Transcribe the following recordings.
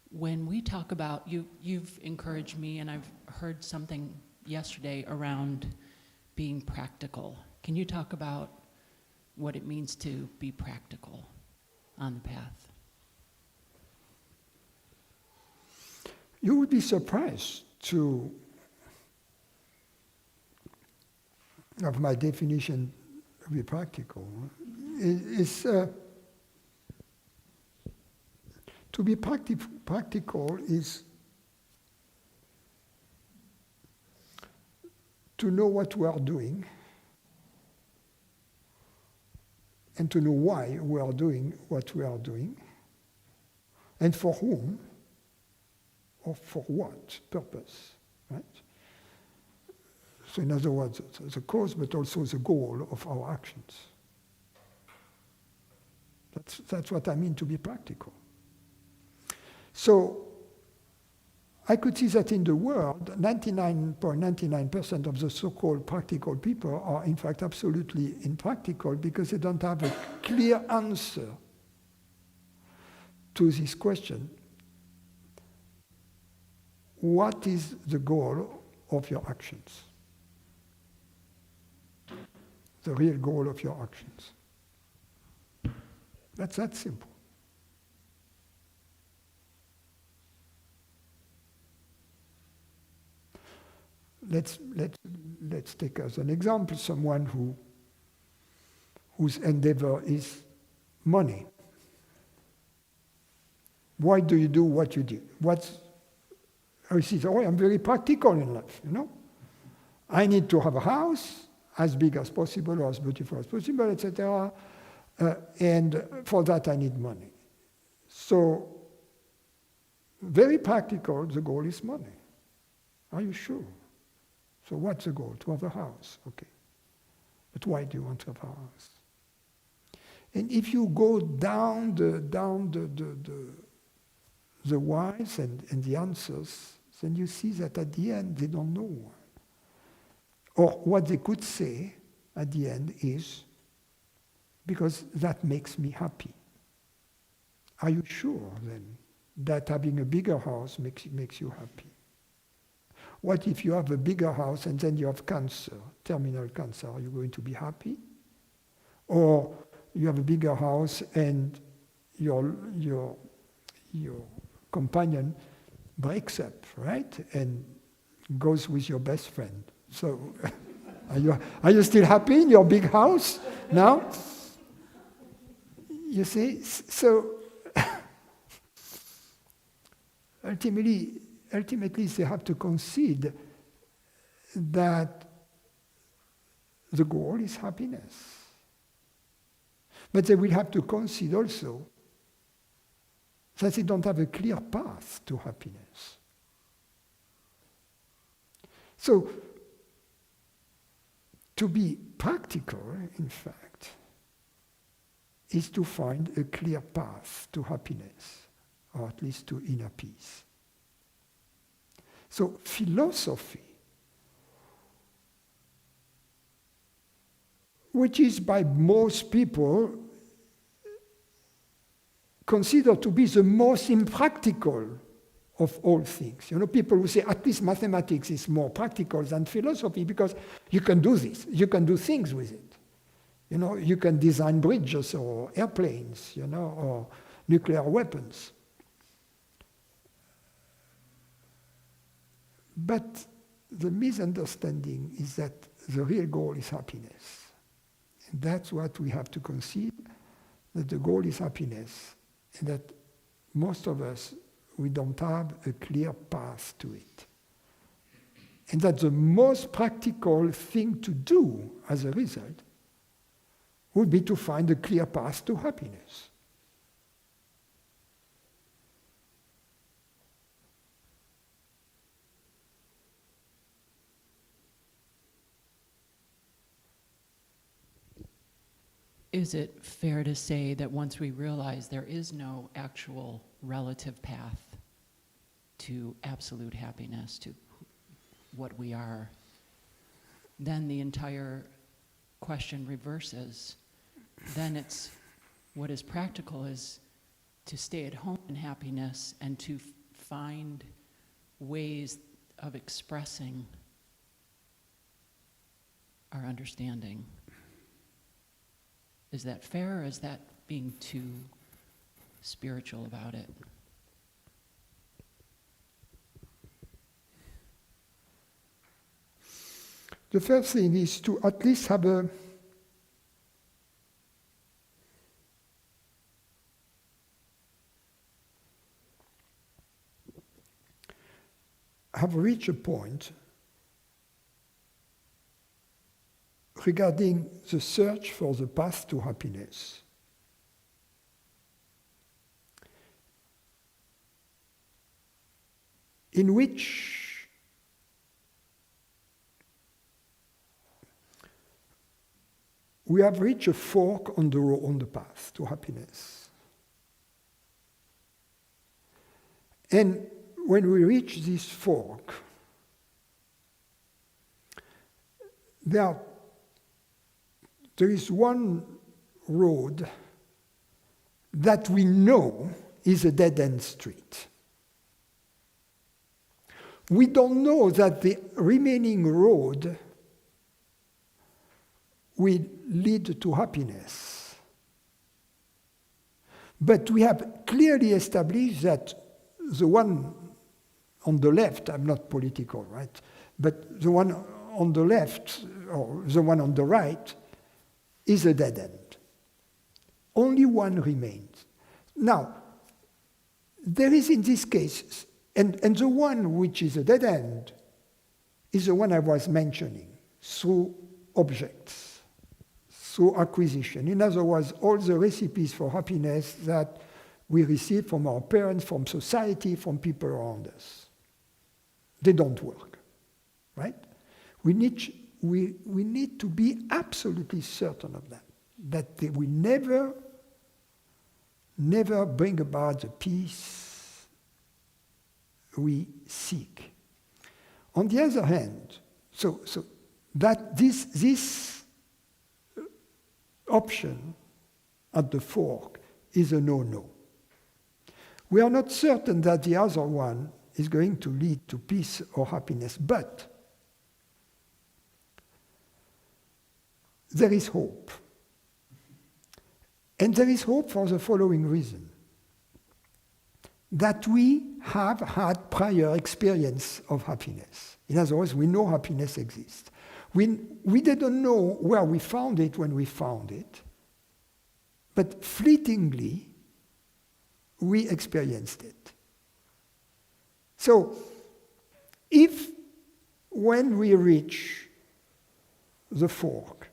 When we talk about, you've encouraged me, and I've heard something yesterday around being practical. Can you talk about what it means to be practical on the path? You would be surprised of my definition of be practical. To be practical is to know what we are doing and to know why we are doing what we are doing and for whom or for what purpose, right? So in other words, the cause but also the goal of our actions. That's what I mean to be practical. So I could see that in the world, 99.99% of the so-called practical people are in fact absolutely impractical because they don't have a clear answer to this question. What is the goal of your actions? The real goal of your actions. That's that simple. Let's take as an example someone whose endeavor is money. Why do you do what you do? He says, I'm very practical in life, I need to have a house as big as possible or as beautiful as possible, etc. And for that I need money. So, very practical, the goal is money. Are you sure? So what's the goal? To have a house, okay. But why do you want to have a house? And if you go down the whys and the answers, then you see that at the end they don't know why. Or what they could say at the end is, because that makes me happy. Are you sure then that having a bigger house makes you happy? What if you have a bigger house and then you have cancer, terminal cancer? Are you going to be happy? Or you have a bigger house and your companion breaks up, right? And goes with your best friend. So are you still happy in your big house now? You see? So ultimately they have to concede that the goal is happiness. But they will have to concede also that they don't have a clear path to happiness. So, to be practical, in fact, is to find a clear path to happiness, or at least to inner peace. So philosophy, which is by most people considered to be the most impractical of all things. People who say at least mathematics is more practical than philosophy because you can do this, you can do things with it. You can design bridges or airplanes, or nuclear weapons. But the misunderstanding is that the real goal is happiness. And that's what we have to concede, that the goal is happiness, and that most of us, we don't have a clear path to it. And that the most practical thing to do as a result would be to find a clear path to happiness. Is it fair to say that once we realize there is no actual relative path to absolute happiness, to what we are, then the entire question reverses. Then it's what is practical is to stay at home in happiness and to find ways of expressing our understanding. Is that fair, or is that being too spiritual about it? The first thing is to at least have reached a point regarding the search for the path to happiness. In which we have reached a fork on the path to happiness. And when we reach this fork, there is one road that we know is a dead-end street. We don't know that the remaining road will lead to happiness. But we have clearly established that the one on the left, I'm not political, right? But the one on the left, or the one on the right, is a dead end. Only one remains. Now, there is in this case, and the one which is a dead end is the one I was mentioning, through objects, through acquisition. In other words, all the recipes for happiness that we receive from our parents, from society, from people around us. They don't work, right? We need to be absolutely certain of that they will never bring about the peace we seek. On the other hand, so that this option at the fork is a no-no. We are not certain that the other one is going to lead to peace or happiness, but there is hope. And there is hope for the following reason. That we have had prior experience of happiness. In other words, we know happiness exists. We didn't know where we found it when we found it, but fleetingly, we experienced it. So, if when we reach the fork,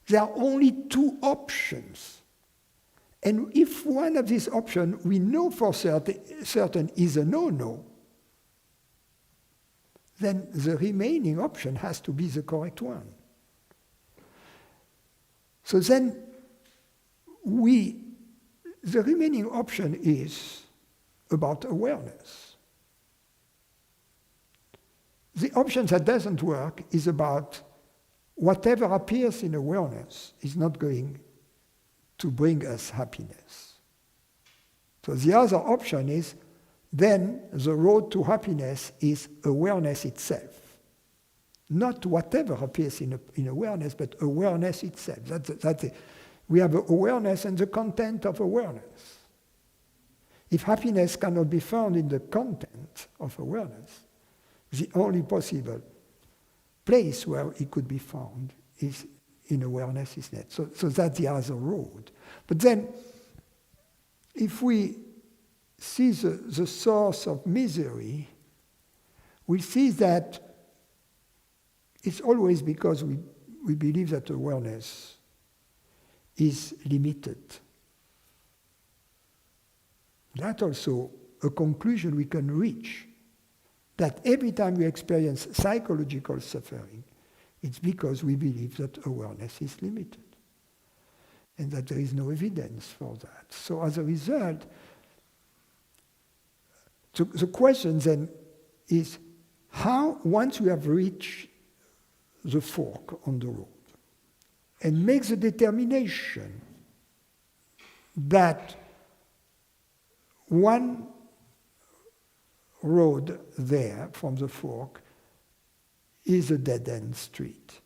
there are only two options, and if one of these options we know for certain is a no-no, then the remaining option has to be the correct one. So then the remaining option is about awareness. The option that doesn't work is about whatever appears in awareness is not going to bring us happiness. So the other option is then the road to happiness is awareness itself. Not whatever appears in awareness, but awareness itself. That's it. We have awareness and the content of awareness. If happiness cannot be found in the content of awareness, the only possible place where it could be found is in awareness, is that. So that's the other road. But then, if we see the source of misery, we see that it's always because we believe that awareness is limited. That's also a conclusion we can reach, that every time we experience psychological suffering, it's because we believe that awareness is limited and that there is no evidence for that. So as a result, the question then is how, once we have reached the fork on the road and make the determination that one road there from the fork is a dead-end street.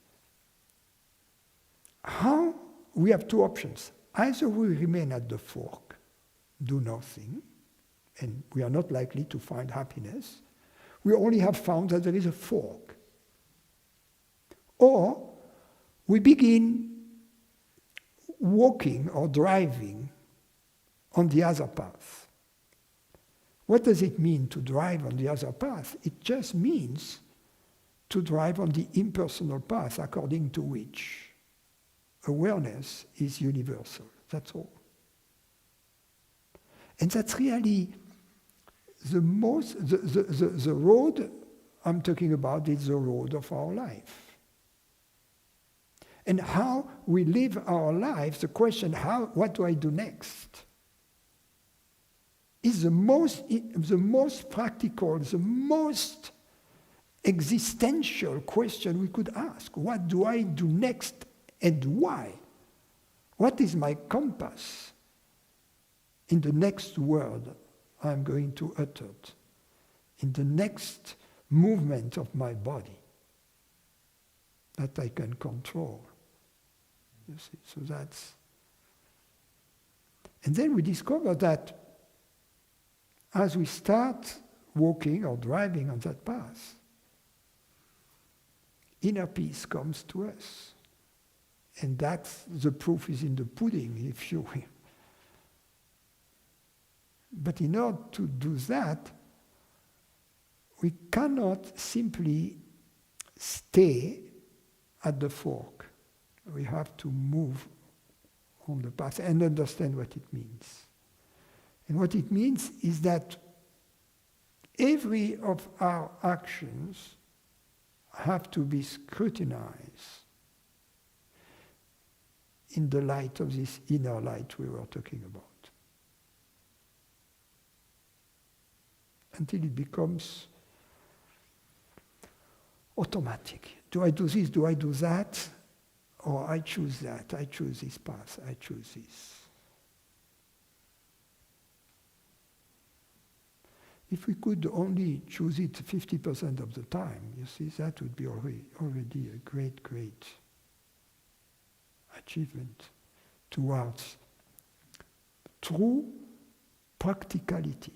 How? We have two options. Either we remain at the fork, do nothing, and we are not likely to find happiness. We only have found that there is a fork. Or we begin walking or driving on the other path. What does it mean to drive on the other path? It just means to drive on the impersonal path according to which awareness is universal. That's all. And that's really the road I'm talking about is the road of our life. And how we live our lives, the question, what do I do next, is the most practical, the most existential question we could ask. What do I do next and why? What is my compass in the next word I'm going to utter, in the next movement of my body that I can control? You see, so that's... And then we discover that as we start walking or driving on that path, inner peace comes to us. And that's the proof is in the pudding, if you will. But in order to do that, we cannot simply stay at the fork. We have to move on the path and understand what it means. And what it means is that every of our actions have to be scrutinized in the light of this inner light we were talking about, until it becomes automatic. Do I do this? Do I do that? Or I choose that. I choose this path. I choose this. If we could only choose it 50% of the time, you see, that would be already a great, great achievement towards true practicality.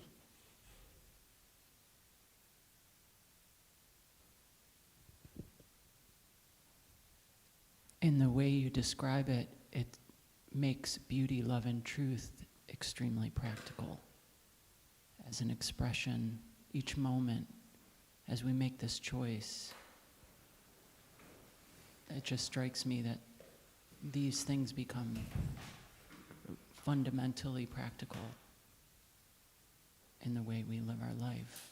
In the way you describe it, it makes beauty, love, and truth extremely practical as an expression each moment as we make this choice. It just strikes me that these things become fundamentally practical in the way we live our life.